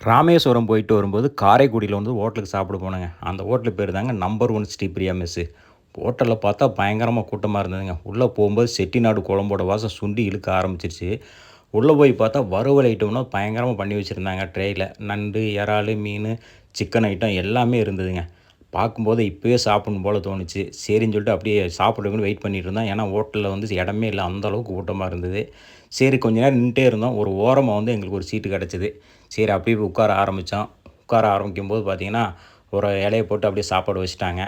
ராமேஸ்வரம் போயிட்டு வரும்போது காரைக்குடியில் வந்து ஹோட்டலுக்கு சாப்பிட போனேங்க. அந்த ஹோட்டல் பேர் தாங்க நம்பர் 1 ஸ்ரீபிரியா மெஸ்ஸு. ஹோட்டலில் பார்த்தா பயங்கரமா கூட்டமா இருந்ததுங்க. உள்ளே போகும்போது செட்டிநாடு குழம்போட வாசம் சுண்டி இழுக்க ஆரம்பிச்சிருச்சு. உள்ளே போய் பார்த்தா வறுவல் ஐட்டம்லாம் பயங்கரமா பண்ணி வச்சுருந்தாங்க ட்ரேயில். நண்டு, இறாலு, மீன், சிக்கன் ஐட்டம் எல்லாமே இருந்ததுங்க. பார்க்கும்போது இப்போயே சாப்பிடணும் போல தோணுச்சு. சரின்னு சொல்லிட்டு அப்படியே சாப்பிட்றதுக்குன்னு வெயிட் பண்ணிட்டு இருந்தோம். ஏன்னா ஹோட்டலில் வந்து இடமே இல்ல. அந்த அளவுக்கு கூட்டமா இருந்தது. சரி கொஞ்ச நேரம் நின்னுட்டே இருந்தோம். ஒரு ஓரமா வந்து எங்களுக்கு ஒரு சீட்டு கிடச்சிது. சரி அப்படியே போய் உட்கார ஆரம்பித்தோம். உட்கார ஆரம்பிக்கும்போது பார்த்தீங்கன்னா, ஒரு இலைய போட்டு அப்படியே சாப்பாடு வச்சுட்டாங்க.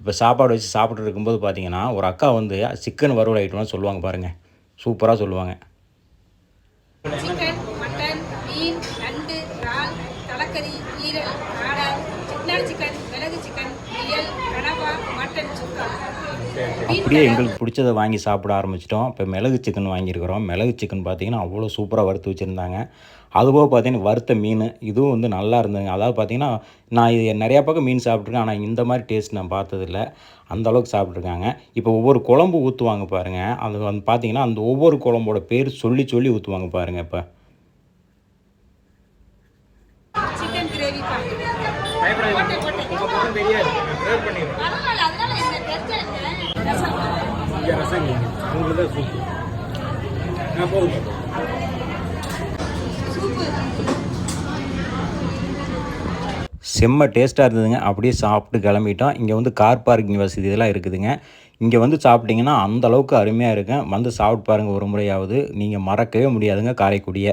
இப்போ சாப்பாடு வச்சு சாப்பிட்டுட்டு இருக்கும்போது பார்த்தீங்கன்னா, ஒரு அக்கா வந்து சிக்கன் வறுவல் ஐட்டம்லாம் சொல்லுவாங்க பாருங்க. சூப்பரா சொல்லுவாங்க. சிக்கன், மட்டன், மீன், நண்டு, இறால், தலக்கறி, ஈரல், காடை, செட்டிநாடு சிக்கன், மிளகு சிக்கன், முயல், கனவா, மட்டன் சுக்கா. மீன் அப்படியே கடை. எங்களுக்கு பிடிச்சத வாங்கி சாப்பிட ஆரம்பிச்சிட்டோம். இப்போ மிளகு சிக்கன் வாங்கியிருக்கிறோம். மிளகு சிக்கன் பார்த்தீங்கன்னா, அவ்வளோ சூப்பரா வறுத்து வச்சுருந்தாங்க. அதுபோக பார்த்தீங்கன்னா, வறுத்த மீன் இதுவும் வந்து நல்லா இருந்ததுங்க. அதாவது பார்த்தீங்கன்னா, நான் இது நிறையா பக்கம் மீன் சாப்பிட்டுருக்கேன். ஆனா இந்த மாரி டேஸ்ட் நான் பார்த்ததில்ல. அந்த அளவுக்கு சாப்பிட்டுருக்காங்க. இப்போ ஒவ்வொரு குழம்பு ஊத்துவாங்க பாருங்க. அது வந்து பார்த்தீங்கன்னா, அந்த ஒவ்வொரு குழம்போட பேர் சொல்லி சொல்லி ஊத்துவாங்க பாருங்க இப்ப. சிக்கன் கிரேவி பாட்டு. பயப்படாதீங்க. உங்க பக்கம் தெரியாது. நான் ட்ரை பண்ணிடுறேன். பரவாயில்ல, அதனால என்ன பிரச்சனை இல்லை. ரசம். இங்கே ரசம் உங்களுக்கு தான் சூப்பு. நான் போதும். சூப்பு. செம்ம டேஸ்ட்டாக இருந்ததுங்க. அப்படியே சாப்பிட்டு கிளம்பிட்டோம். இங்கே வந்து கார் பார்க்கிங் வசதி இதெல்லாம் இருக்குதுங்க. இங்கே வந்து சாப்பிட்டீங்கன்னா, அந்த அளவுக்கு அருமையா இருக்கும். வந்து சாப்பிட்டு பாருங்க ஒரு முறையாவது. நீங்க மறக்கவே முடியாதுங்க காரைக்குடிய.